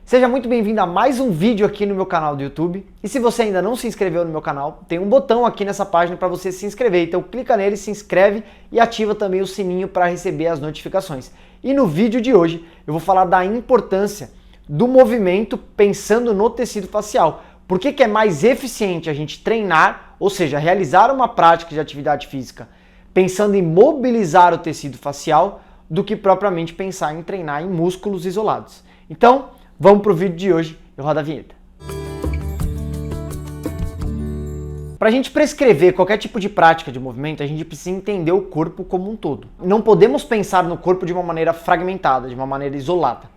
Seja muito bem-vindo a mais um vídeo aqui no meu canal do YouTube. E se você ainda não se inscreveu no meu canal, tem um botão aqui nessa página para você se inscrever. Então clica nele, se inscreve e ativa também o sininho para receber as notificações. E no vídeo de hoje eu vou falar da importância do movimento pensando no tecido facial. Por que é mais eficiente a gente treinar, ou seja, realizar uma prática de atividade física pensando em mobilizar o tecido facial do que propriamente pensar em treinar em músculos isolados. Então, vamos para o vídeo de hoje, eu rodo a vinheta. Para a gente prescrever qualquer tipo de prática de movimento, a gente precisa entender o corpo como um todo. Não podemos pensar no corpo de uma maneira fragmentada, de uma maneira isolada,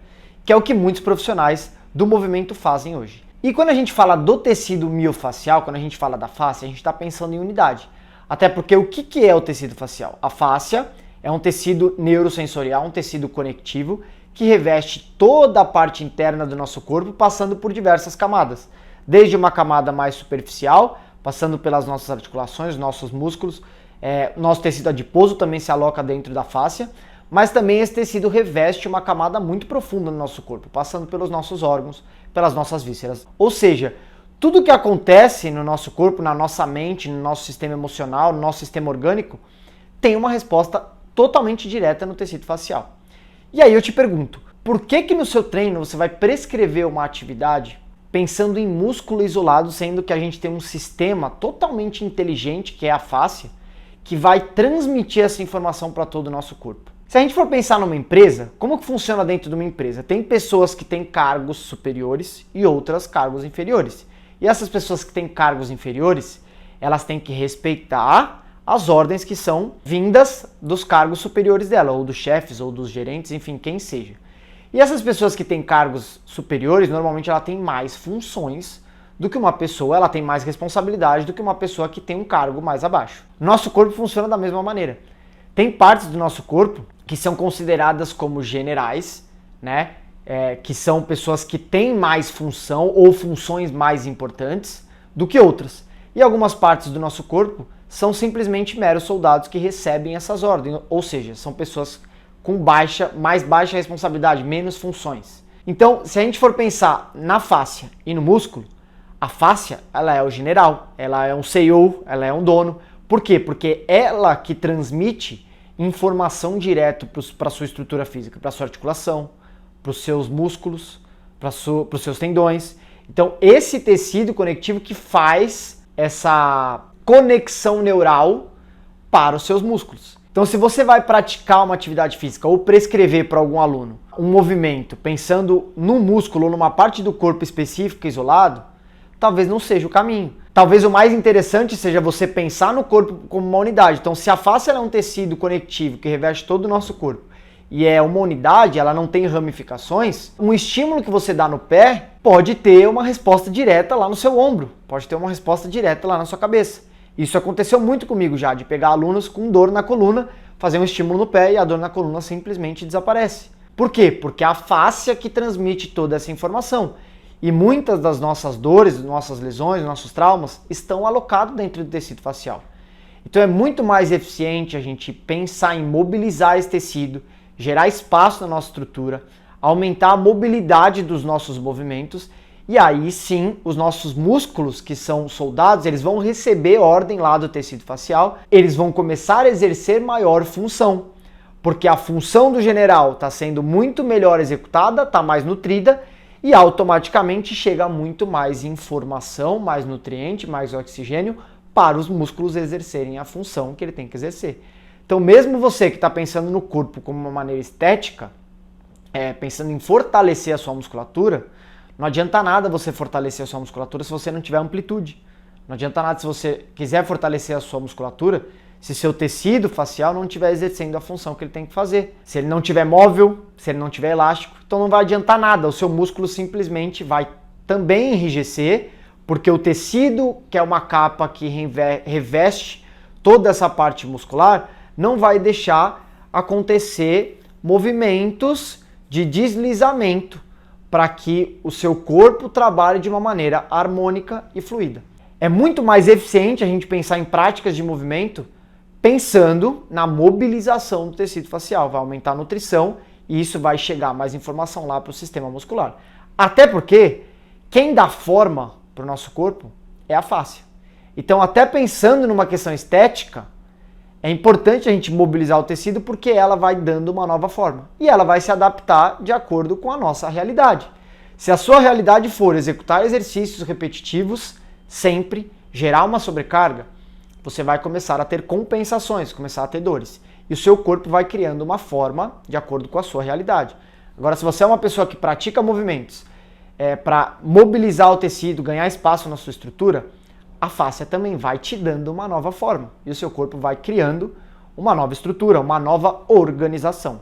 que é o que muitos profissionais do movimento fazem hoje. E quando a gente fala do tecido miofacial, quando a gente fala da face, a gente está pensando em unidade. Até porque o que é o tecido facial? A fáscia é um tecido neurosensorial, um tecido conectivo, que reveste toda a parte interna do nosso corpo, passando por diversas camadas. Desde uma camada mais superficial, passando pelas nossas articulações, nossos músculos, nosso tecido adiposo também se aloca dentro da fáscia, mas também esse tecido reveste uma camada muito profunda no nosso corpo, passando pelos nossos órgãos, pelas nossas vísceras. Ou seja, tudo que acontece no nosso corpo, na nossa mente, no nosso sistema emocional, no nosso sistema orgânico, tem uma resposta totalmente direta no tecido facial. E aí eu te pergunto, por que no seu treino você vai prescrever uma atividade pensando em músculo isolado, sendo que a gente tem um sistema totalmente inteligente, que é a face, que vai transmitir essa informação para todo o nosso corpo? Se a gente for pensar numa empresa, como que funciona dentro de uma empresa? Tem pessoas que têm cargos superiores e outras cargos inferiores. E essas pessoas que têm cargos inferiores, elas têm que respeitar as ordens que são vindas dos cargos superiores dela, ou dos chefes, ou dos gerentes, enfim, quem seja. E essas pessoas que têm cargos superiores, normalmente ela tem mais funções do que uma pessoa, ela tem mais responsabilidade do que uma pessoa que tem um cargo mais abaixo. Nosso corpo funciona da mesma maneira. Tem partes do nosso corpo que são consideradas como generais, né? Que são pessoas que têm mais função ou funções mais importantes do que outras. E algumas partes do nosso corpo são simplesmente meros soldados que recebem essas ordens, ou seja, são pessoas com mais baixa responsabilidade, menos funções. Então, se a gente for pensar na fáscia e no músculo, a fáscia, ela é o general, ela é um CEO, ela é um dono. Por quê? Porque ela que transmite informação direto para a sua estrutura física, para a sua articulação, para os seus músculos, para os seus tendões. Então, esse tecido conectivo que faz essa conexão neural para os seus músculos. Então, se você vai praticar uma atividade física ou prescrever para algum aluno um movimento pensando num músculo ou numa parte do corpo específica isolado, talvez não seja o caminho. Talvez o mais interessante seja você pensar no corpo como uma unidade. Então, se a face é um tecido conectivo que reveste todo o nosso corpo e é uma unidade, ela não tem ramificações, um estímulo que você dá no pé pode ter uma resposta direta lá no seu ombro, pode ter uma resposta direta lá na sua cabeça. Isso aconteceu muito comigo já, de pegar alunos com dor na coluna, fazer um estímulo no pé e a dor na coluna simplesmente desaparece. Por quê? Porque a fáscia que transmite toda essa informação. E muitas das nossas dores, nossas lesões, nossos traumas estão alocados dentro do tecido facial. Então é muito mais eficiente a gente pensar em mobilizar esse tecido, gerar espaço na nossa estrutura, aumentar a mobilidade dos nossos movimentos e aí sim os nossos músculos, que são soldados, eles vão receber ordem lá do tecido facial, eles vão começar a exercer maior função, porque a função do general está sendo muito melhor executada, está mais nutrida e automaticamente chega muito mais informação, mais nutriente, mais oxigênio para os músculos exercerem a função que ele tem que exercer. Então mesmo você que está pensando no corpo como uma maneira estética, pensando em fortalecer a sua musculatura, não adianta nada você fortalecer a sua musculatura se você não tiver amplitude. Não adianta nada se você quiser fortalecer a sua musculatura se seu tecido facial não estiver exercendo a função que ele tem que fazer. Se ele não estiver móvel, se ele não estiver elástico, então não vai adiantar nada. O seu músculo simplesmente vai também enrijecer, porque o tecido, que é uma capa que reveste toda essa parte muscular, não vai deixar acontecer movimentos de deslizamento para que o seu corpo trabalhe de uma maneira harmônica e fluida. É muito mais eficiente a gente pensar em práticas de movimento pensando na mobilização do tecido facial. Vai aumentar a nutrição e isso vai chegar mais informação lá para o sistema muscular. Até porque quem dá forma para o nosso corpo é a face. Então, até pensando numa questão estética, é importante a gente mobilizar o tecido porque ela vai dando uma nova forma. E ela vai se adaptar de acordo com a nossa realidade. Se a sua realidade for executar exercícios repetitivos, sempre gerar uma sobrecarga, você vai começar a ter compensações, começar a ter dores. E o seu corpo vai criando uma forma de acordo com a sua realidade. Agora, se você é uma pessoa que pratica movimentos para mobilizar o tecido, ganhar espaço na sua estrutura, a fáscia também vai te dando uma nova forma. E o seu corpo vai criando uma nova estrutura, uma nova organização.